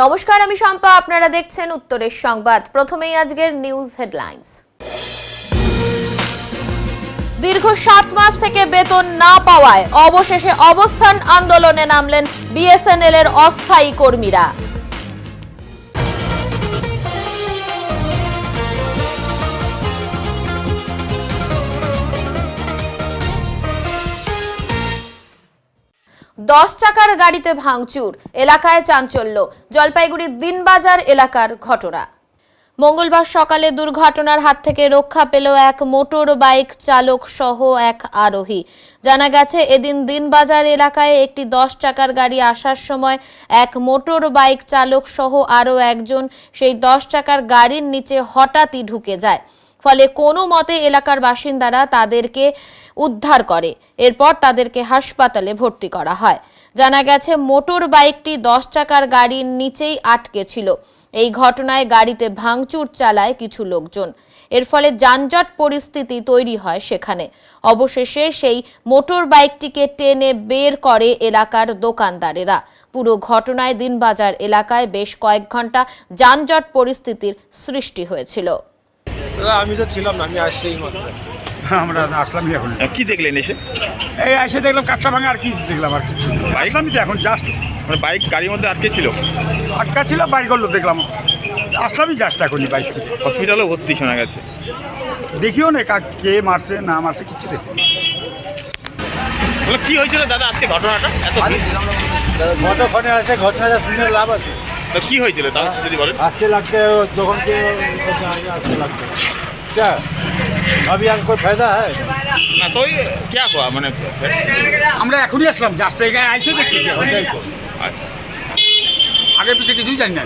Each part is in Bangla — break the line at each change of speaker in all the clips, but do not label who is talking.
নমস্কার, আমি শম্পা। আপনারা দেখছেন উত্তরের সংবাদ। প্রথমেই আজকের নিউজ হেডলাইন্স। দীর্ঘ 7 মাস থেকে বেতন না পাওয়ায় অবশেষে অবস্থান আন্দোলনে নামলেন বিএসএনএল এর অস্থায়ী কর্মীরা। দশ টাকার গাড়িতে ভাঙচুর, এলাকায় চাঞ্চল্য। জলপাইগুড়ির দিনবাজার এলাকার ঘটনা। মঙ্গলবার সকালে দুর্ঘটনার হাত থেকে রক্ষা পেল এক মোটর বাইক চালক সহ এক আরোহী। জানা গেছে, এদিন দিনবাজার এলাকায় একটি 10 টাকার গাড়ি আসার সময় এক মোটর বাইক চালক সহ আরও একজন সেই 10 টাকার গাড়ির নিচে হঠাৎই ঢুকে যায়। ফলে কোনো মতে এলাকার বাসিন্দারা তাদেরকে উদ্ধার করে। এরপর তাদেরকে হাসপাতালে ভর্তি করা হয়। জানা গেছে, মোটর বাইকটি 10 টাকার গাড়ির নিচেই আটকে ছিল। এই ঘটনায় গাড়িতে ভাঙচুর চালায় কিছু লোকজন। এর ফলে যানজট পরিস্থিতি তৈরি হয় সেখানে। অবশেষে সেই মোটর বাইকটিকে টেনে বের করে এলাকার দোকানদারেরা। পুরো ঘটনায় দিনবাজার এলাকায় বেশ কয়েক ঘন্টা যানজট পরিস্থিতির সৃষ্টি হয়েছিল।
আমি তো ছিলাম না, আমি আসলেই আমরা আসলামই। এখন
কি দেখলেন এসে?
এই এসে দেখলাম কাঁচটা ভাঙা, আর কি দেখলাম? আর কি আসলামই তো এখন জাস্ট।
মানে বাইক গাড়ির মধ্যে আটকে ছিল?
আটকা ছিল, বাইক করলো দেখলাম, আসলামই জাস্ট এখনই। বাইক থেকে
হসপিটালে ভর্তি শোনা গেছে।
দেখিও না কে মারছে না মারছে, কিচ্ছু দেখি।
কি হয়েছিল দাদা আজকে ঘটনাটা?
ঘটনা আছে, ঘটনাটা শুনে লাভ আছে।
তো কি হয়েছিল তা যদি বলেন?
আজকে লাগছে যখন কে আজকে লাগছে क्या अभी আর कोई फायदा है
না তো क्या हुआ মানে
আমরা এখনই আসলাম, জাস্ট এখানে আইসে দেখছি।
আচ্ছা,
আগে পিছে কিছুই জানি না,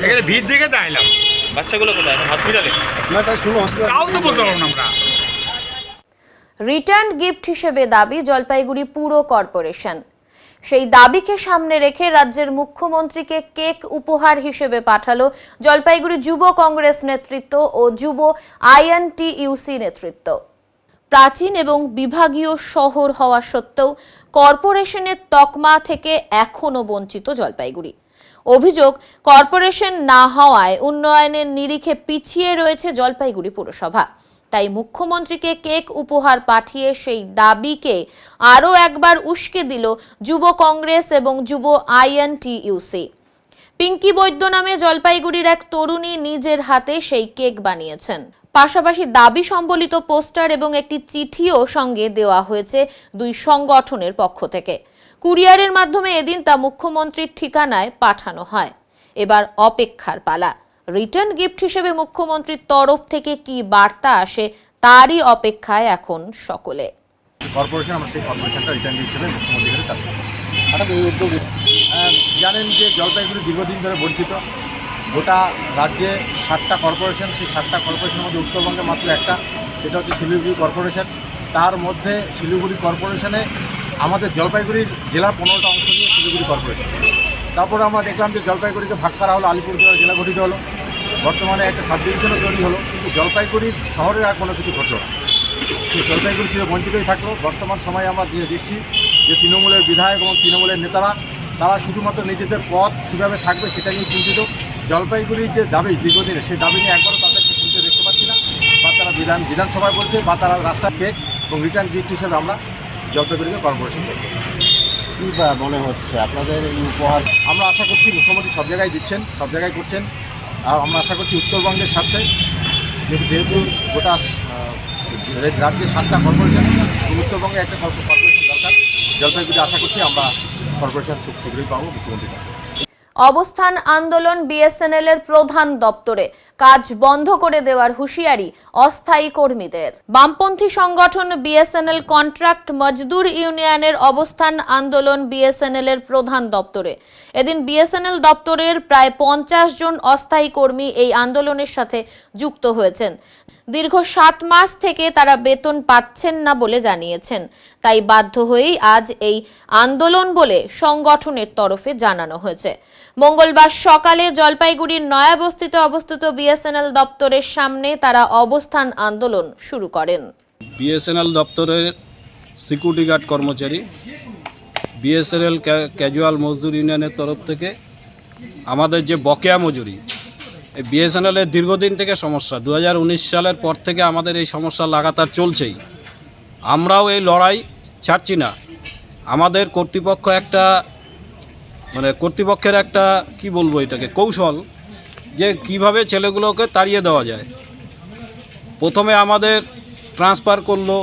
এখানে ভিড় দেখে তো আইলাম।
বাচ্চাগুলো কোথায়? হসপিটালে?
তাও তো বলতে পারবো না আমরা।
রিটার্ন গিফট হিসেবে দাবি জলপাইগুড়ি পুর কর্পোরেশন। সেই দাবিকে সামনে রেখে রাজ্যের মুখ্যমন্ত্রীকে কেক উপহার হিসেবে পাঠালো জলপাইগুড়ি যুব কংগ্রেস নেতৃত্ব ও যুব আইএনটিইউসি নেতৃত্ব। প্রাচীন এবং বিভাগীয় শহর হওয়া সত্ত্বেও কর্পোরেশনের তকমা থেকে এখনো বঞ্চিত জলপাইগুড়ি। অভিযোগ, কর্পোরেশন না হওয়ায় উন্নয়নের নিরিখে পিছিয়ে রয়েছে জলপাইগুড়ি পুরসভা। তাই মুখ্যমন্ত্রীকে কেক উপহার পাঠিয়ে সেই দাবিকে আরও একবার উস্কে দিল যুব কংগ্রেস এবং যুব আইএনটিইউসি। পিঙ্কি বৈদ্য নামে জলপাইগুড়ির এক তরুণী নিজের হাতে সেই কেক বানিয়েছেন। পাশাপাশি দাবি সম্বলিত পোস্টার এবং একটি চিঠিও সঙ্গে দেওয়া হয়েছে দুই সংগঠনের পক্ষ থেকে। কুরিয়ারের মাধ্যমে এদিন তা মুখ্যমন্ত্রীর ঠিকানায় পাঠানো হয়। এবার অপেক্ষার পালা। রিটার্ন গিফট হিসেবে মুখ্যমন্ত্রীর তরফ থেকে কি বার্তা আসে তারই অপেক্ষায় এখন সকলে।
কর্পোরেশন, আমরা সেই কর্পোরেশনটা রিটার্ন গিফট হিসেবে মুখ্যমন্ত্রীর কাছে হঠাৎ এই উদ্যোগে জানেন যে জলপাইগুড়ি দীর্ঘদিন ধরে বঞ্চিত। গোটা রাজ্যে 7টা কর্পোরেশন, সেই 7টা কর্পোরেশনের মধ্যে উত্তরবঙ্গে মাত্র একটা, সেটা হচ্ছে শিলিগুড়ি কর্পোরেশন। তার মধ্যে শিলিগুড়ি কর্পোরেশনে আমাদের জলপাইগুড়ির জেলার 15টা অংশ নিয়ে শিলিগুড়ি কর্পোরেশন। তারপরে আমরা দেখলাম যে জলপাইগুড়িকে ভাগ করা হলো, আলিপুরদুয়ার জেলা গঠিত হলো, বর্তমানে একটা সাব ডিভিশনও তৈরি হলো। কিন্তু জলপাইগুড়ির শহরের আর কোনো কিছু ঘটল না। সেই জলপাইগুড়ি ছিল বঞ্চিতই থাকলো। বর্তমান সময়ে আমরা দেখছি যে তৃণমূলের বিধায়ক এবং তৃণমূলের নেতারা তারা শুধুমাত্র নিজেদের পদ কীভাবে থাকবে সেটা নিয়ে চিন্তিত। জলপাইগুড়ির যে দাবি দীর্ঘদিনের, সেই দাবি নিয়ে একবারও তাদেরকে চিন্তা দেখতে পাচ্ছি না। বা তারা বিধানসভায় বলছে, বা তারা রাস্তা কেক এবং রিটার্ন গিফট হিসেবে আমরা জলপাইগুড়িকে কর্পোরেশন করব। কী বা মনে হচ্ছে আপনাদের এই উপহার? আমরা আশা করছি মুখ্যমন্ত্রী সব জায়গায় দিচ্ছেন, সব জায়গায় করছেন। আর আমরা আশা করছি উত্তরবঙ্গের সাথে, যেহেতু গোটা রাজ্যে 7টা কর্পোরেশন, উত্তরবঙ্গে একটা কর্পোরেশন দরকার। জলপাইগুড়ি আশা করছি আমরা কর্পোরেশন খুব শীঘ্রই পাবো মুখ্যমন্ত্রীর কাছে।
অবস্থান আন্দোলন বিএসএনএল এর প্রধান দপ্তরে, কাজ বন্ধ করে দেওয়ার হুঁশিয়ারি অস্থায়ী কর্মীদের। বামপন্থী সংগঠন বিএসএনএল কন্ট্রাক্ট মজদুর ইউনিয়নের অবস্থান আন্দোলন বিএসএনএল এর প্রধান দপ্তরে। এদিন বিএসএনএল দপ্তরের প্রায় 50 জন অস্থায়ী কর্মী এই আন্দোলনের সাথে যুক্ত হয়েছেন। দীর্ঘ 7 মাস থেকে তারা বেতন পাচ্ছেন না বলে জানিয়েছেন। তাই বাধ্য হয়েই আজ এই আন্দোলন বলে সংগঠনের তরফে জানানো হয়েছে। মঙ্গলবার সকালে জলপাইগুড়ির নয়াবস্তিতে অবস্থিত বিএসএনএল দপ্তরের সামনে তারা অবস্থান আন্দোলন শুরু করেন।
বিএসএনএল দপ্তরের সিকিউরিটি গার্ড কর্মচারী বিএসএনএল ক্যাজুয়াল মজদুর ইউনিয়নের তরফ থেকে আমাদের যে বকেয়া মজুরি, এই বিএসএনএলের দীর্ঘদিন থেকে সমস্যা, 2019 সালের পর থেকে আমাদের এই সমস্যা লাগাতার চলছেই। আমরাও এই লড়াই ছাড়ছি না। আমাদের কর্তৃপক্ষ কর্তৃপক্ষের একটা কি বলবো এটাকে কৌশল, যে কিভাবে ছেলেগুলোকে তাড়িয়ে দেওয়া যায়। প্রথমে আমাদের ট্রান্সফার করলো,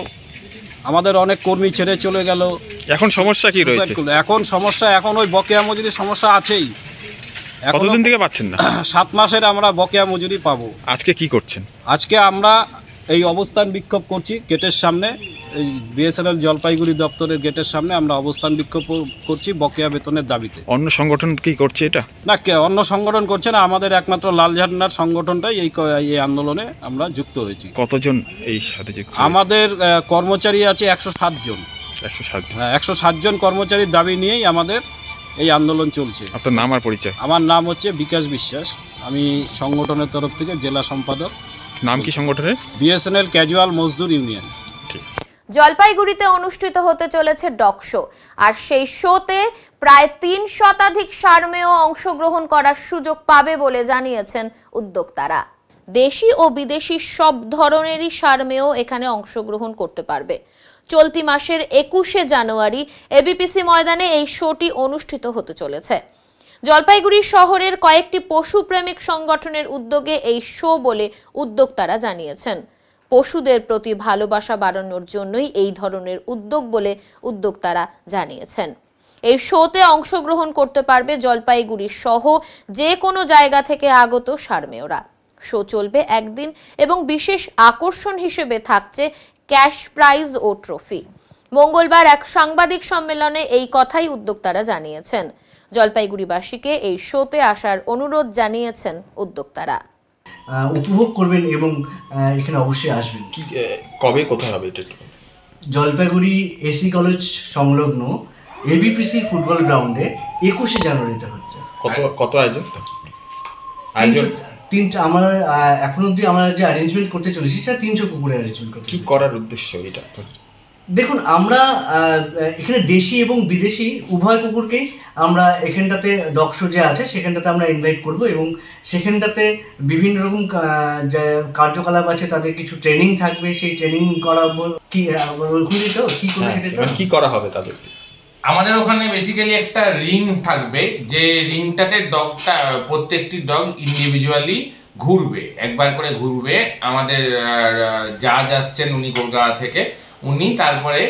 আমাদের অনেক কর্মী ছেড়ে চলে গেল।
এখন সমস্যা কি রয়েছে?
এখন ওই বকেয়া মজুরির সমস্যা আছেই।
কতদিন থেকে পাচ্ছেন না?
7 মাসের আমরা বকেয়া মজুরি পাবো।
আজকে কি করছেন?
আজকে আমরা এই অবস্থান বিক্ষোভ করছি গেটের সামনে, এই বিএসএনএল জলপাইগুড়ি দপ্তরের গেটের সামনে আমরা অবস্থান বিক্ষোভ করছি বকেয়া বেতনের দাবিতে।
অন্য সংগঠন কি করছে এটা?
না, অন্য সংগঠন করছে না, আমাদের একমাত্র লাল ঝান্ডার সংগঠনটাই এই আন্দোলনে আমরা যুক্ত হয়েছি।
কতজন এই সাথে যুক্ত?
আমাদের কর্মচারী আছে 107 জন। 107 জন কর্মচারীর দাবি নিয়েই আমাদের এই আন্দোলন চলছে।
আপনার নাম আর পরিচয়?
আমার নাম হচ্ছে বিকাশ বিশ্বাস, আমি সংগঠনের তরফ থেকে জেলা সম্পাদক।
নাম কি সংগঠনের?
বিএসএনএল ক্যাজুয়াল মজদুর ইউনিয়ন।
জলপাইগুড়িতে অনুষ্ঠিত হতে চলেছে ডগ শো, আর সেই শোতে প্রায় 3 শতাধিক সারমেয় অংশগ্রহণ করার সুযোগ পাবে বলে জানিয়েছেন উদ্যোক্তারা। দেশি ও বিদেশি সব ধরনেরই সারমেয় এখানে অংশগ্রহণ করতে পারবে। চলতি মাসের 21শে জানুয়ারি এবিপিসি ময়দানে এই শোটি অনুষ্ঠিত হতে চলেছে। জলপাইগুড়ি শহরের কয়েকটি পশুপ্রেমিক সংগঠনের উদ্যোগে এই শো বলে উদ্যোক্তারা জানিয়েছেন। পশুদের প্রতি ভালোবাসা বাড়ানোর জন্যই এই ধরনের উদ্যোগ বলে উদ্যোক্তারা জানিয়েছেন। এই শোতে অংশগ্রহণ করতে পারবে জলপাইগুড়ি সহ যে কোনো জায়গা থেকে আগত সারমেয়রা। শো চলবে একদিন এবং বিশেষ আকর্ষণ হিসেবে থাকছে ক্যাশ প্রাইজ ও ট্রফি। মঙ্গলবার এক সাংবাদিক সম্মেলনে এই কথাই উদ্যোক্তারা জানিয়েছেন। জলপাইগুড়িবাসীকে এই শোতে আসার অনুরোধ জানিয়েছেন উদ্যোক্তারা।
উপভোগ করবেন এবং এখানে অবশ্যই আসবেন।
কবে কোথায় হবে এটা?
জলপাইগুড়ি এসি কলেজ সংলগ্ন এবিপিসি ফুটবল গ্রাউন্ডে 21শে জানুয়ারিতে হচ্ছে।
কত আয়োজন?
আমরা এখন অবধি আমরা যে অ্যারেঞ্জমেন্ট করতে চলেছি সেটা 300 কুকুরের অ্যারেঞ্জমেন্ট করতে।
কি করার উদ্দেশ্য এটা?
দেখুন, আমরা এখানে দেশি এবং বিদেশি উভয় কুকুরকেই আমরা এখানটাতে ডগ শো যে আছে সেখানটাতে আমরা ইনভাইট করব এবং সেখানটাতে বিভিন্ন রকম যে কার্যকলাপ আছে তাদের কিছু ট্রেনিং থাকবে। সেই ট্রেনিং করাবো।
কি করা হবে তাদের?
আমাদের ওখানে বেসিক্যালি একটা রিং থাকবে, যে রিংটাতে ডগটা প্রত্যেকটি ডগ ইন্ডিভিজুয়ালি ঘুরবে, একবার করে ঘুরবে। আমাদের জাজ আসছেন উনি কলকাতা থেকে, উনি তারপরে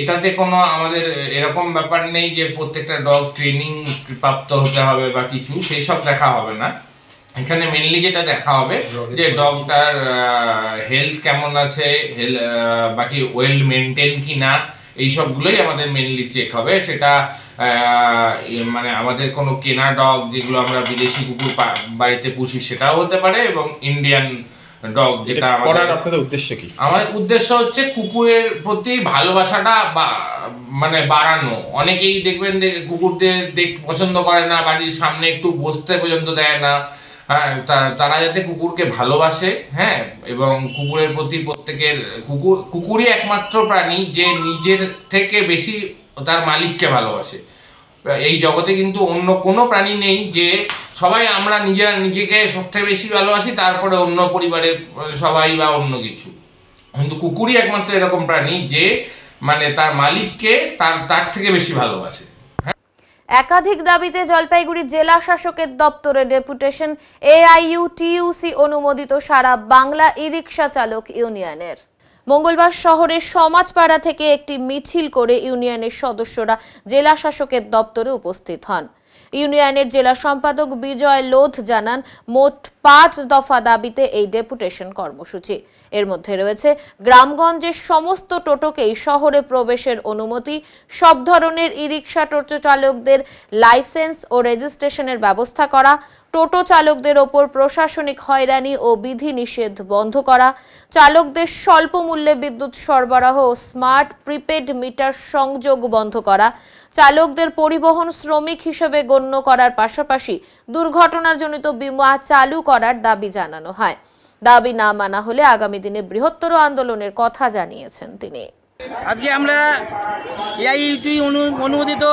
এটাতে কোনো আমাদের এরকম ব্যাপার নেই যে প্রত্যেকটা ডগ ট্রেনিং প্রাপ্ত হতে হবে বা কিছু, সেই সব দেখা হবে না। এখানে মেনলি যেটা দেখা হবে যে ডগটার হেলথ কেমন আছে, বাকি ওয়েল মেনটেন কি না, এই সবগুলোই আমাদের মেনলি চেক হবে। সেটা মানে আমাদের কোনো কেনা ডগ যেগুলো আমরা বিদেশি কুকুর বাড়িতে পুষি সেটাও হতে পারে, এবং ইন্ডিয়ান ডগ যেটা।
আপনাদের উদ্দেশ্য কি?
আমার উদ্দেশ্য হচ্ছে কুকুরের প্রতি ভালোবাসাটা মানে বাড়ানো। অনেকেই দেখবেন যে কুকুরদের পছন্দ করে না, বাড়ির সামনে একটু বসতে পর্যন্ত দেয় না। হ্যাঁ, তারা যাতে কুকুরকে ভালোবাসে, হ্যাঁ, এবং কুকুরের প্রতি প্রত্যেকের কুকুরই একমাত্র প্রাণী যে নিজের থেকে বেশি তার মালিককে ভালোবাসে। এই জগতে কিন্তু অন্য কোনো প্রাণী নেই যে সবাই আমরা নিজেরা নিজেকে সবথেকে বেশি ভালোবাসি, তারপরে অন্য পরিবারের সবাই বা অন্য কিছু। কিন্তু কুকুরই একমাত্র এরকম প্রাণী যে মানে তার মালিককে তার থেকে বেশি ভালোবাসে।
একাধিক দাবিতে জলপাইগুড়ি জেলা শাসকের দপ্তরে ডেপুটেশন AIUTUC অনুমোদিত সারা বাংলা ই রিক্সা চালক ইউনিয়নের। মঙ্গলবার শহরের সমাজপাড়া থেকে একটি মিছিল করে ইউনিয়নের সদস্যরা জেলা শাসকের দপ্তরে উপস্থিত হন। ইউনিয়নের জেলা সম্পাদক বিজয় লোধ জানান, মোট 5 দফা দাবিতে এই ডেপুটেশন কর্মসূচি। এর মধ্যে রয়েছে গ্রামগঞ্জের সমস্ত টোটোকেই শহরে প্রবেশের অনুমতি, সব ধরনের ই রিক্সা টোটো চালকদের লাইসেন্স ও রেজিস্ট্রেশনের ব্যবস্থা করা, টোটো চালকদের ওপর প্রশাসনিক হয়রানি ও বিধি নিষেধ বন্ধ করা, চালকদের স্বল্প মূল্যে বিদ্যুৎ সরবরাহ ও স্মার্ট প্রিপেড মিটার সংযোগ বন্ধ করা, চালকদের পরিবহন শ্রমিক হিসেবে গণ্য করার পাশাপাশি দুর্ঘটনার জনিত বীমা চালু করার দাবি জানানো হয়। দাবি না মানা হলে আগামী দিনে বৃহত্তর আন্দোলনের কথা জানিয়েছেন তিনি।
আজকে আমরা এআইইউটি অনুমোদিত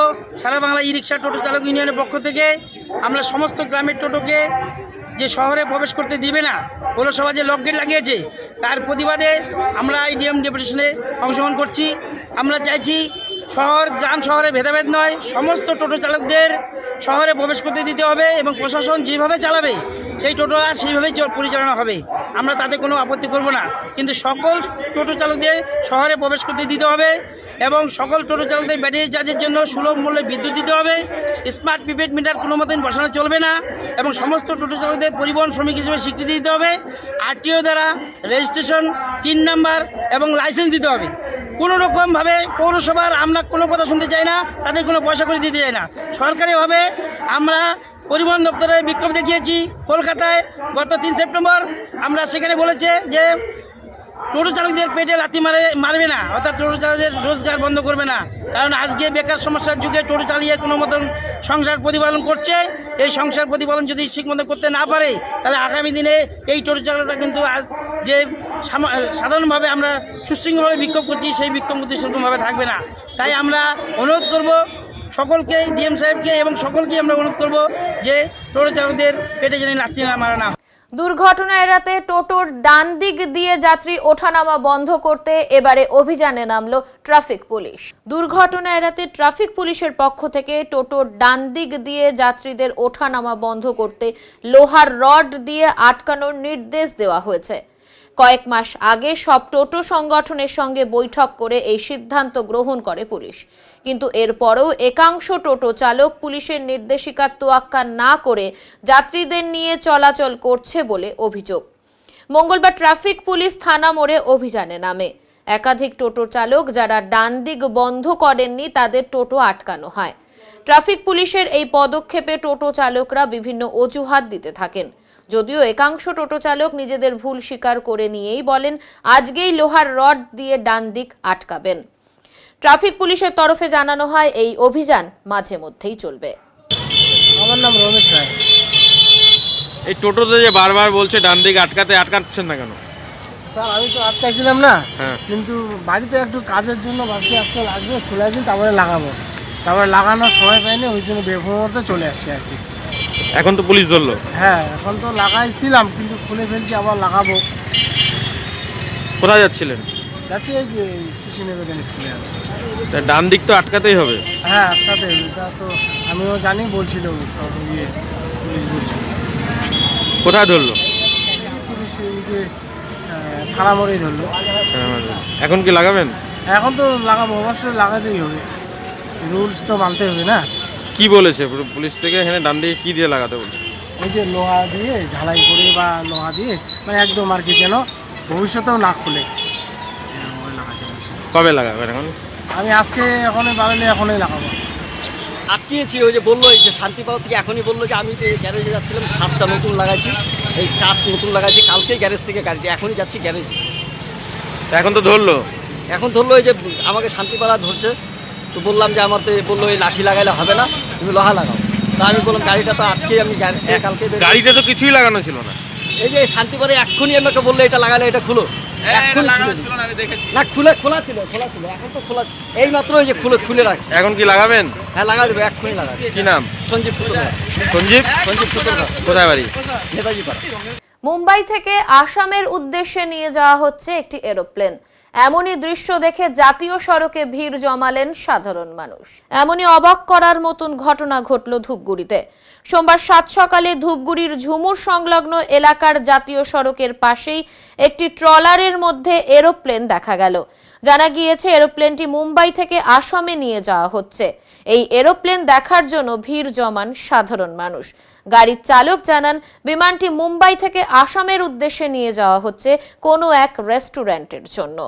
সারা বাংলা ই রিক্সা টোটো চালক ইউনিয়নের পক্ষ থেকে আমরা সমস্ত গ্রামের টোটোকে যে শহরে প্রবেশ করতে দিবে না পৌরসভা যে লকগেট লাগিয়েছে তার প্রতিবাদে আমরা আইডিএম ডেপুটেশনে অংশগ্রহণ করছি। আমরা চাইছি গ্রাম শহরে ভেদাভেদ নয়, সমস্ত টোটো চালকদের শহরে প্রবেশ করতে দিতে হবে এবং প্রশাসন যেভাবে চালাবে সেই টোটোরা সেইভাবেই পরিচালনা হবে। আমরা তাতে কোনো আপত্তি করব না, কিন্তু সকল টোটো চালকদের শহরে প্রবেশ করতে দিতে হবে এবং সকল টোটো চালকদের ব্যাটারি চার্জের জন্য সুলভ মূল্যে বিদ্যুৎ দিতে হবে। স্মার্ট প্রিপেড মিটার কোনো মতেই বসানো চলবে না এবং সমস্ত টোটো চালকদের পরিবহন শ্রমিক হিসেবে স্বীকৃতি দিতে হবে। আরটিও দ্বারা রেজিস্ট্রেশন, টিন নাম্বার এবং লাইসেন্স দিতে হবে। কোনো রকমভাবে পৌরসভার আমরা কোনো কথা শুনতে চাই না, তাদের কোনো পয়সা করে দিতে চাই না। সরকারিভাবে আমরা পরিবহন দপ্তরে বিক্ষোভ দেখিয়েছি কলকাতায় গত 3 সেপ্টেম্বর। আমরা সেখানে বলেছে যে টোটো চালকদের পেটে লাথি মারবে না, অর্থাৎ টোটো চালকদের রোজগার বন্ধ করবে না। কারণ আজকে বেকার সমস্যার যুগে টোটো চালিয়ে কোনো মতন সংসার প্রতিপালন করছে। এই সংসার প্রতিপালন যদি ঠিক মতো করতে না পারে তাহলে আগামী দিনে এই টোটো চালকরা কিন্তু আজ যে সাধারণভাবে আমরা সুশৃঙ্খলভাবে বিক্ষোভ করছি সেই বিক্ষোভ কিন্তু সেরকমভাবে থাকবে না। তাই আমরা অনুরোধ করব সকলকে, ডিএম সাহেবকে এবং সকলকে আমরা অনুরোধ করব যে টোটো চালকদের পেটে যেন লাথি না মারা না।
দুর্ঘটনা এড়াতে টোটোর ডান দিক দিয়ে যাত্রী ওঠানামা বন্ধ করতে এবারে অভিযানে নামলো ট্রাফিক পুলিশ। দুর্ঘটনা এড়াতে ট্রাফিক পুলিশের পক্ষ থেকে টোটোর ডান দিক দিয়ে যাত্রীদের ওঠানামা বন্ধ করতে লোহার রড দিয়ে আটকানোর নির্দেশ দেওয়া হয়েছে। কয়েক মাস আগে সব টোটো সংগঠনের সঙ্গে বৈঠক করে এই সিদ্ধান্ত গ্রহণ করে পুলিশ, কিন্তু এরপরেও একাংশ টোটো চালক পুলিশের নির্দেশিকার তোয়াক্কা না করে যাত্রীদের নিয়ে চলাচল করছে বলে অভিযোগ। মঙ্গলবার ট্রাফিক পুলিশ থানা মোড়ে অভিযানে নামে। একাধিক টোটো চালক যারা ডান দিক বন্ধ করেননি তাদের টোটো আটকানো হয়। ট্রাফিক পুলিশের এই পদক্ষেপে টোটো চালকরা বিভিন্ন অজুহাত দিতে থাকেন। যদিও একাংশ টোটো চালক নিজেদের ভুল স্বীকার করে নিয়েই বলেন আজকেই লোহার রড দিয়ে ডান দিক আটকাবেন। ট্রাফিক পুলিশের তরফে জানানো হয় এই অভিযান মাঝে মধ্যেই চলবে।
আমার নাম রমেশ রায়।
এই টোটোতে যে বারবার বলছে ডান দিকে আটকাচ্ছেন না কেন?
স্যার আমি তো আটকাইছিলাম না,
হ্যাঁ,
কিন্তু বাড়িতে একটু কাজের জন্য ভাবছি আজকে লাগবে, খুলে দিন তারপরে লাগাবো। তারপরে লাগানোর সময় পাইনি, ওই জন্য বেফরতে চলে আসছে আর কি।
এখন তো পুলিশ ধরলো?
হ্যাঁ এখন তো লাগাইছিলাম কিন্তু খুলে ফেলছি, আবার লাগাবো।
কোথায় যাচ্ছিলেন?
যাচ্ছি এই যে শিশু নিবেদন স্কুলে যাচ্ছি।
ডান দিক তো আটকাতেই হবে।
হ্যাঁ আটকাতে, এটা তো আমিও জানি, বলছিল সব পুলিশ বলছিল।
কোথায় ধরলো?
পুলিশ এই যে থানা মোড়েই ধরলো।
এখন কি লাগাবেন?
এখন তো লাগাবো, অবশ্যই লাগাতেই হবে, রুলস তো মানতে হবে না।
কি বলেছে পুলিশ থেকে এখানে ডান দিকে কি দিয়ে লাগাতে বলছে?
এই যে লোহা দিয়ে ঝালাই করে বা লোহা দিয়ে মানে একদম আর কি, যেন ভবিষ্যতেও না খুলে।
কবে লাগাবেন এখন?
আমি আজকে এখনই বাড়ালে এখনই লাগাবো।
আটকিয়েছি, ওই যে বললো এই যে শান্তিপাড়া থেকে এখনই বললো যে আমি যে গ্যারেজে যাচ্ছিলাম, ছাদটা নতুন লাগাইছি, এই কাজ নতুন লাগাইছি, কালকেই গ্যারেজ থেকে গাড়িটি, এখনই যাচ্ছি গ্যারেজে।
এখন তো ধরলো?
এখন ধরলো এই যে আমাকে শান্তিপাড়া ধরছে, তো বললাম যে আমার তো বললো এই লাঠি লাগাইলে হবে না, তুমি লোহা লাগাও। তা আমি বললাম গাড়িটা তো আজকেই আমি গ্যারেজ থেকে কালকে।
গাড়িতে তো কিছুই লাগানো ছিল না।
এই যে শান্তিপাড়া এক্ষুনি আমাকে বললো এটা লাগালে এটা খুলো। না খোলা ছিল, এখন তো খোলা, এই মাত্র ওই যে খুলে রাখছে।
এখন কি লাগাবেন?
হ্যাঁ লাগা দেবে, এক্ষুনি লাগাবে।
কি নাম?
সঞ্জীব সূত্রধর।
সঞ্জীব সূত্রধর। কোথায় বাড়ি?
নেতাজি পাড়া।
মুম্বাই থেকে আসামের উদ্দেশ্যে নিয়ে যাওয়া হচ্ছে একটি এরোপ্লেন। এমনই দৃশ্য দেখে জাতীয় সড়কে ভিড় জমালেন সাধারণ মানুষ। এমনই অবাক করার মতন ঘটনা ঘটল ধূপগুড়িতে। সোমবার 7 সকালে ধূপগুড়ির ঝুমুর সংলগ্ন এলাকার জাতীয় সড়কের পাশেই একটি ট্রলারের মধ্যে এরোপ্লেন দেখা গেল। জানা গিয়েছে এরোপ্লেনটি মুম্বাই থেকে আসামে নিয়ে যাওয়া হচ্ছে। এই এরোপ্লেন দেখার জন্য ভিড় জমান সাধারণ মানুষ। গাড়ির চালক জানান বিমানটি মুম্বাই থেকে আসামের উদ্দেশ্যে নিয়ে যাওয়া হচ্ছে কোনো এক রেস্টুরেন্টের জন্য।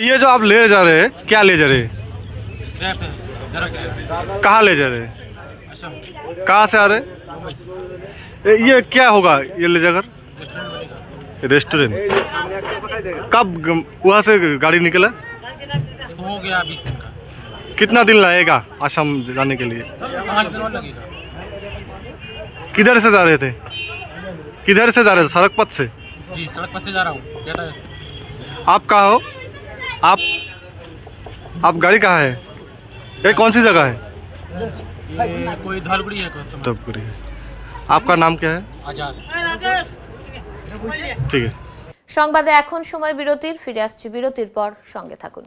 ये जो आप ले जा रहे हैं, क्या ले जा रहे हैं? कहाँ ले जा रहे हैं? कहाँ से आ रहे हैं? ये क्या होगा ये ले जाकर? रेस्टोरेंट। कब वहाँ से गाड़ी निकला?
हो गया 20 दिन का।
कितना दिन लगेगा आसाम जाने के लिए?
5 दिन और लगेगा।
किधर से जा रहे थे? किधर से जा रहे थे? सड़क पथ से?
जी सड़क पथ से जा रहा हूँ।
आप कहाँ हो? आप गाड़ी कहाँ है? ये कौन सी जगह है?
ये कोई धलगुड़ी है।
धलगुड़ी है। आपका नाम क्या है?
आजाद।
ঠিক আছে।
সংবাদে এখন সময় বিরতির, ফিরে আসছি বিরতির পর, সঙ্গে থাকুন।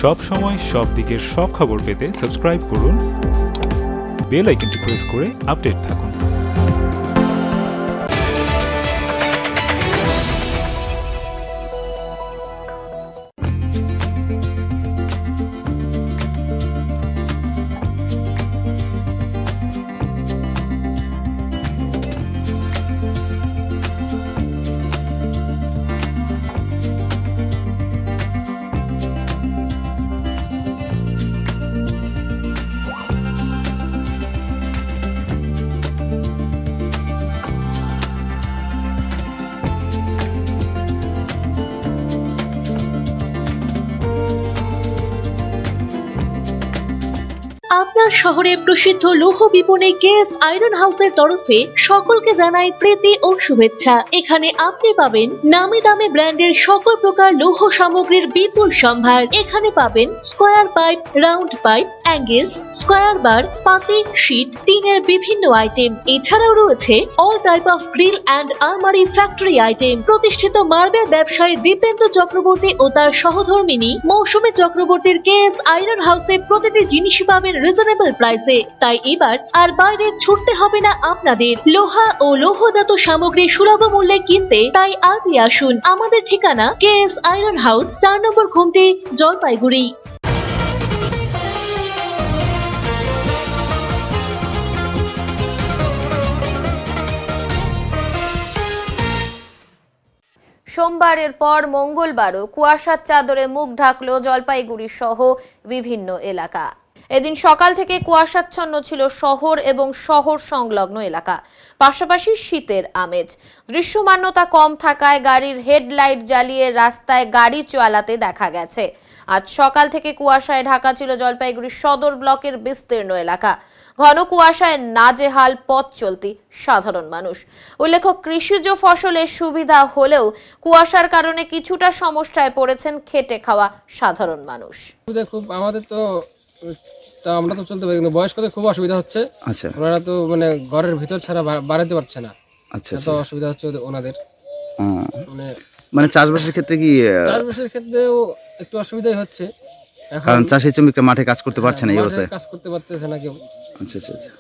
সব সময় সব দিকের সব খবর পেতে সাবস্ক্রাইব করুন, বেল আইকনটি প্রেস করে আপডেট থাকুন।
আপনার শহরে প্রসিদ্ধ লৌহ বিপণী কেএস আয়রন হাউসের তরফে সকলকে জানাই প্রীতি ও শুভেচ্ছা। এখানে আপনি পাবেন নামি দামি ব্র্যান্ডের সকল প্রকার লৌহ সামগ্রীর বিপুল সম্ভার। এখানে পাবেন square pipe, round pipe, angles, square bar, পাতি, শীট, টিনের বিভিন্ন আইটেম। এছাড়াও রয়েছে all type of grill and আলমারি ফ্যাক্টরি আইটেম। প্রতিষ্ঠিত মার্বেল ব্যবসায়ী দীপেন্দ্র চক্রবর্তী ও তার সহধর্মিনী মৌসুমী চক্রবর্তীর কেএস আয়রন হাউসে প্রতিটি জিনিসই পাবেন রিজনেবল প্রাইসে। তাই এবার আর বাইরে ছুটতে হবে না আপনাদের। লোহা ও লৌহজাত সামগ্রী সুলভ মূল্যে কিনতে তাই আজই আসুন। আমাদের ঠিকানা কেএস আয়রন হাউস, 4 নম্বর ঘুমটি, জলপাইগুড়ি।
সোমবারের পর মঙ্গলবারও কুয়াশার চাদরে মুখ ঢাকল জলপাইগুড়ি সহ বিভিন্ন এলাকা। এদিন সকাল থেকে কুয়াশাচ্ছন্ন ছিল শহর এবং শহর সংলগ্ন এলাকা, পাশাপাশি শীতের আমেজ। দৃশ্যমানতা কম থাকায় গাড়ির হেডলাইট জ্বালিয়ে রাস্তায় গাড়ি চালাতে দেখা গেছে। আজ সকাল থেকে কুয়াশায় ঢাকা ছিল জলপাইগুড়ি সদর ব্লকের বিস্তীর্ণ এলাকা। ঘন কুয়াশায় নাজেহাল পথ চলতি সাধারণ মানুষ। উল্লেখ্য, কৃষিজ ফসলের সুবিধা হলেও কুয়াশার কারণে কিছুটা সমস্যায় পড়েছেন খেটে খাওয়া সাধারণ মানুষ।
খুব আমাদের তো আমরা তো চলতে পারি, কিন্তু বয়স্কদের খুব অসুবিধা হচ্ছে।
আচ্ছা,
ওনারা তো মানে ঘরের ভিতর ছাড়া বাড়াতে পারছে না।
আচ্ছা,
এত অসুবিধা হচ্ছে ওনাদের।
মানে চাষবাসের ক্ষেত্রে কি?
চাষবাসের ক্ষেত্রেও একটু অসুবিধাই হচ্ছে,
কারণ চাষি শ্রমিকরা মাঠে কাজ করতে পারছে না এই অবস্থায়।
কাজ করতে পারছে না কেউ।
আচ্ছা আচ্ছা আচ্ছা।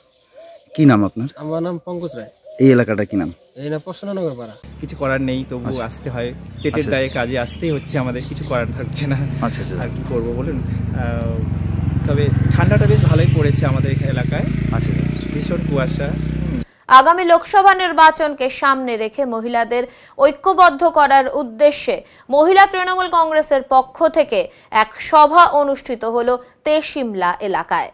কি নাম আপনার?
আমার নাম পঙ্কজ রায়।
এই এলাকাটা কি নাম?
এই না প্রসন্ননগর পাড়া।
কিছু করার নেই, তবু আসতে হয়, পেটের দায়ে কাজে আসতেই হচ্ছে আমাদের, কিছু করার থাকছে না।
আচ্ছা আচ্ছা।
আর কি করবো বলুন। তবে ঠান্ডাটা বেশ ভালোই পড়েছে আমাদের এলাকায়।
আচ্ছা,
ভীষণ কুয়াশা।
আগামী লোকসভা নির্বাচনকে সামনে রেখে মহিলাদের ঐক্যবদ্ধ করার উদ্দেশ্যে মহিলা তৃণমূল কংগ্রেসের পক্ষ থেকে এক সভা অনুষ্ঠিত হলো তেশিমলা এলাকায়।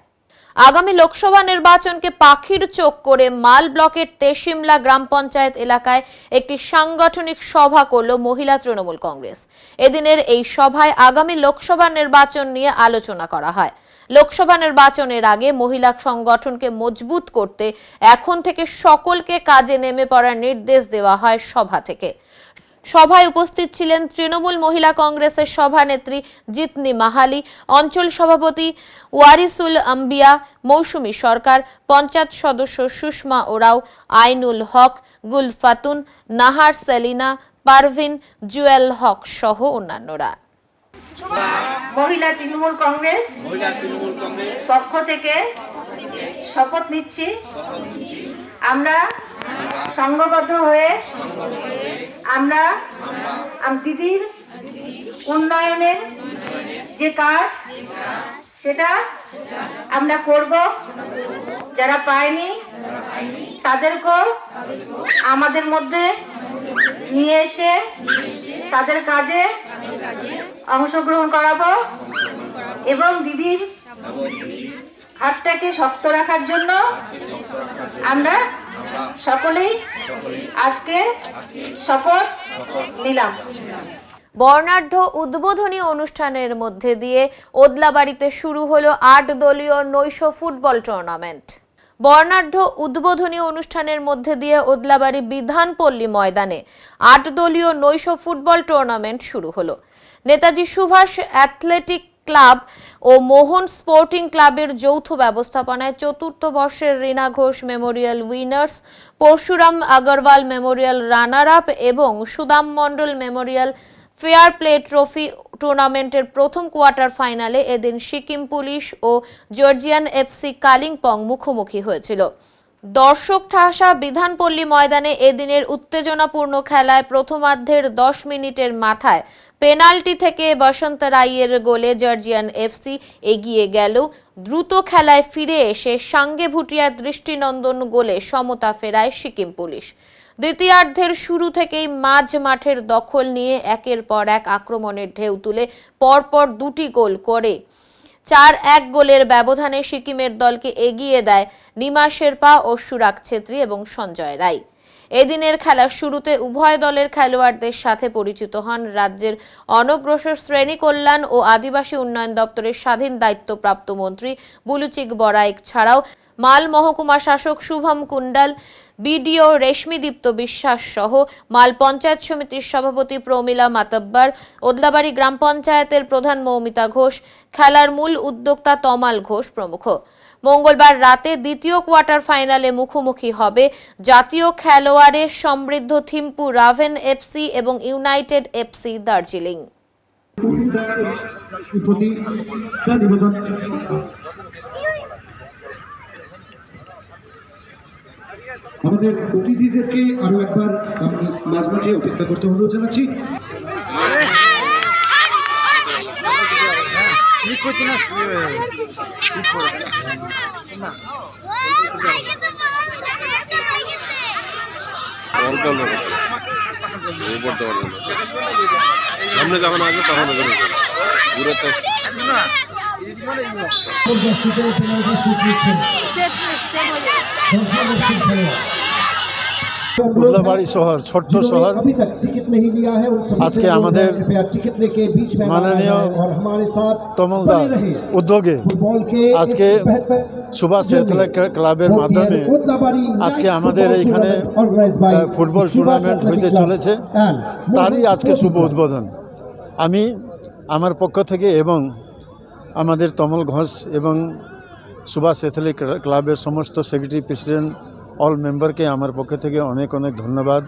আগামী লোকসভা নির্বাচনকে পাখির চোখ করে মাল ব্লকের তেশিমলা গ্রাম পঞ্চায়েত এলাকায় একটি সাংগঠনিক সভা করল মহিলা তৃণমূল কংগ্রেস। এদিনের এই সভায় আগামী লোকসভা নির্বাচন নিয়ে আলোচনা করা হয়। লোকসভা নির্বাচনের আগে মহিলা সংগঠনকে মজবুত করতে এখন থেকে সকলকে কাজে নেমে পড়ার নির্দেশ দেওয়া হয় সভা থেকে। সভায় উপস্থিত ছিলেন তৃণমূল মহিলা কংগ্রেসের সভানেত্রী জিতনি মাহালি, অঞ্চল সভাপতি ওয়ারিসুল আম্বিয়া, মৌসুমী সরকার, পঞ্চায়েত সদস্য সুষমা ওরাও, আইনুল হক, গুল ফাতুন, নাহার সেলিনা, পারভিন, জুয়েল হক সহ অন্যান্যরা।
মহিলা তৃণমূল কংগ্রেস পক্ষ থেকে শপথ নিচ্ছি, আমরা সংঘবদ্ধ হয়ে আমরা দিদির উন্নয়নের যে কাজ সেটা আমরা করব। যারা পায়নি তাদেরকেও আমাদের মধ্যে নিয়ে এসে তাদের কাজে অংশগ্রহণ করাবো এবং দিদির হাতটাকে শক্ত রাখার জন্য আমরা সকলেই আজকে শপথ নিলাম।
বর্ণাঢ্য উদ্বোধনী অনুষ্ঠানের মধ্যে দিয়ে ওদলাবাড়িতে শুরু হলো ৮ দলীয় নৈশ ফুটবল টুর্নামেন্ট। বর্ণাঢ্য উদ্বোধনী অনুষ্ঠানের মধ্যে দিয়ে ওদলাবাড়ি বিধানপল্লী ময়দানে ৮ দলীয় নৈশ ফুটবল টুর্নামেন্ট শুরু হলো। নেতাজি সুভাষ অ্যাথলেটিক ক্লাব ও মোহন স্পোর্টিং ক্লাবের যৌথ ব্যবস্থাপনায় চতুর্থ বর্ষের Rina Ghosh memorial winners, Parashuram Agarwal memorial runner up এবং Sudam Mondal memorial fair play trophy টুর্নামেন্টের প্রথম কোয়ার্টার ফাইনালে এদিন সিকিম পুলিশ ও জর্জিয়ান এফসি কালিম্পং মুখোমুখি হয়েছিল। দর্শক ঠাসা বিধানপল্লী ময়দানে এদিনের উত্তেজনাপূর্ণ খেলায় প্রথমার্ধের 10 মিনিটের মাথায় পেনাল্টি থেকে বসন্ত রায়ের গোলে জর্জিয়ান এফসি এগিয়ে গেল। দ্রুত খেলায় ফিরে এসে সাঙ্গে ভুটিয়ার দৃষ্টিনন্দন গোলে সমতা ফেরায় সিকিম পুলিশ। দ্বিতীয়ার্ধের শুরু থেকেই মাঝ মাঠের দখল নিয়ে একের পর এক আক্রমণের ঢেউ তুলে পরপর 2টি গোল করে 4-1 গোলের ব্যবধানে সিকিমের দলকে এগিয়ে দেয় নিমা শেরপা ও সুরাগ ছেত্রী এবং সঞ্জয় রায়। এদিনের খেলার শুরুতে উভয় দলের খেলোয়াড়দের সাথে পরিচিত হন রাজ্যের অনগ্রসর শ্রেণী কল্যাণ ও আদিবাসী উন্নয়ন দপ্তরের স্বাধীন দায়িত্বপ্রাপ্ত মন্ত্রী বুলুচিক বড়াইক ছাড়াও মাল মহকুমা শাসক শুভম কুণ্ডাল, বিডিও রেশমিদীপ্ত বিশ্বাস সহ মাল পঞ্চায়েত সমিতির সভাপতি প্রমিলা মাতব্বর, ওদলাবাড়ি গ্রাম পঞ্চায়েতের প্রধান মৌমিতা ঘোষ, খেলার মূল উদ্যোক্তা তমাল ঘোষ প্রমুখ। মঙ্গলবার রাতে দ্বিতীয় কোয়ার্টার ফাইনালে মুখোমুখি হবে জাতীয় খেলোয়াড়ের সমৃদ্ধ থিম্পু রাভেন এফসি এবং ইউনাইটেড এফসি দার্জিলিং।
আমাদের অতিথিদেরকে আরো একবার আমি মাঝমাঠে অপেক্ষা করতে অনুরোধ জানাচ্ছি।
সামনে যখন আসবে তখন উদলাবাড়ি শহর, ছোট্ট শহর, আজকে আমাদের মাননীয় তমলদার উদ্যোগে আজকে সুভাষ অ্যাথলেটিক ক্লাবের মাধ্যমে আজকে আমাদের এইখানে ফুটবল টুর্নামেন্ট হইতে চলেছে, তারই আজকে শুভ উদ্বোধন। আমি আমার পক্ষ থেকে এবং আমাদের তমল ঘোষ এবং সুভাষ অ্যাথলেটিক ক্লাবের সমস্ত সেক্রেটারি, প্রেসিডেন্ট, অল মেম্বারকে আমার পক্ষ থেকে অনেক অনেক ধন্যবাদ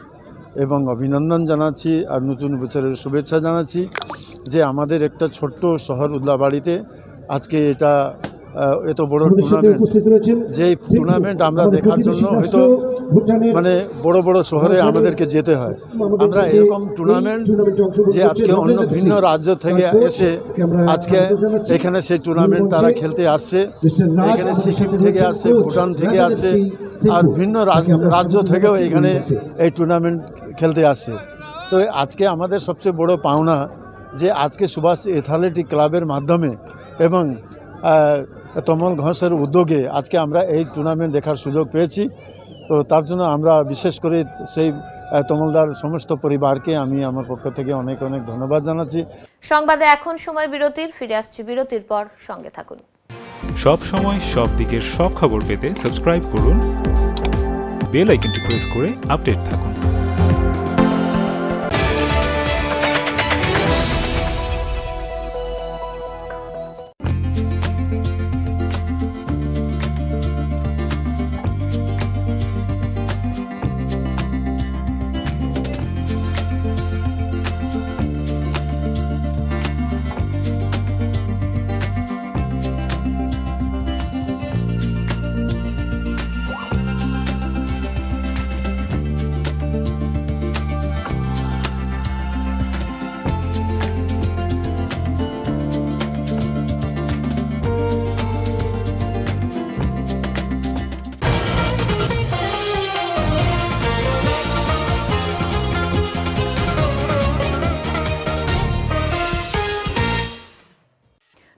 এবং অভিনন্দন জানাচ্ছি আর নতুন বছরের শুভেচ্ছা জানাচ্ছি যে আমাদের একটা ছোট্ট শহর উদলাবাড়িতে আজকে এটা এত বড় টুর্নামেন্ট, যে টুর্নামেন্ট আমরা দেখার জন্য হয়তো মানে বড় বড় শহরে আমাদেরকে যেতে হয়। আমরা এরকম টুর্নামেন্ট যে আজকে অন্য ভিন্ন রাজ্য থেকে এসে আজকে এখানে সেই টুর্নামেন্ট তারা খেলতে আসছে, এখানে সিকিম থেকে আসছে, ভুটান থেকে আসছে আর ভিন্ন রাজ্য থেকেও এখানে এই টুর্নামেন্ট খেলতে আসছে। তো আজকে আমাদের সবচেয়ে বড় পাওনা যে আজকে সুভাষ অ্যাথলেটিক ক্লাবের মাধ্যমে এবং তমল ঘোষের উদ্যোগে আজকে আমরা এই টুর্নামেন্ট দেখার সুযোগ পেয়েছি। তো তার জন্য আমরা বিশেষ করে সেই তমলদার সমস্ত পরিবারকে আমি আমার পক্ষ থেকে অনেক অনেক ধন্যবাদ জানাচ্ছি।
সংবাদে এখন সময় বিরতির, ফিরে আসছি বিরতির পর, সঙ্গে থাকুন।
সব সময় সব দিকের সব খবর পেতে সাবস্ক্রাইব করুন, বেল আইকনটি প্রেস করে আপডেট থাকুন।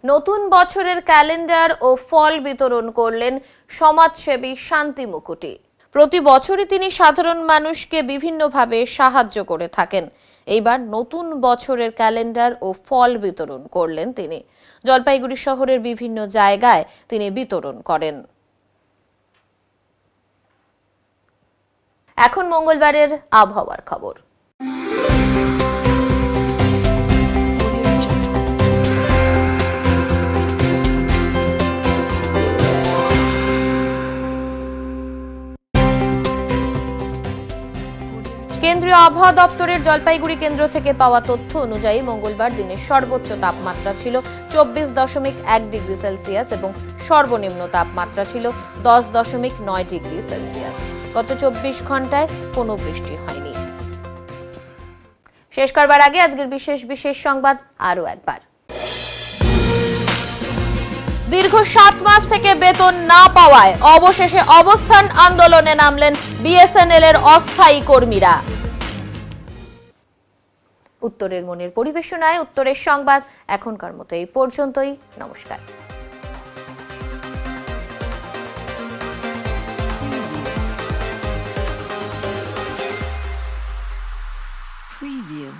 নতুন বছরের ক্যালেন্ডার ও ফল বিতরণ করলেন সমাজসেবী শান্তি মুকুটি। প্রতি বছরই তিনি সাধারণ মানুষকে বিভিন্নভাবে সাহায্য করে থাকেন। এইবার নতুন বছরের ক্যালেন্ডার ও ফল বিতরণ করলেন তিনি। জলপাইগুড়ি শহরের বিভিন্ন জায়গায় তিনি বিতরণ করেন। এখন মঙ্গলবারের আবহাওয়ার খবর। কেন্দ্রীয় আবহাওয়া দপ্তরের জলপাইগুড়ি কেন্দ্র থেকে পাওয়া তথ্য অনুযায়ী মঙ্গলবার দিনের সর্বোচ্চ তাপমাত্রা ছিল 24.1 ডিগ্রি সেলসিয়াস এবং সর্বনিম্ন তাপমাত্রা ছিল 10.9 ডিগ্রি সেলসিয়াস। গত 24 ঘন্টায় কোনো বৃষ্টি হয়নি। শেষ করবার আগে আজকের বিশেষ সংবাদ আরো একবার। দীর্ঘ 7 মাস থেকে বেতন না পাওয়ায় অবশেষে অবস্থান আন্দোলনে নামলেন বিএসএনএল এর অস্থায়ী কর্মীরা। উত্তরের মনের পরিবেশনায় উত্তরের সংবাদ এখনকার মতো এই পর্যন্তই। নমস্কার।
Preview.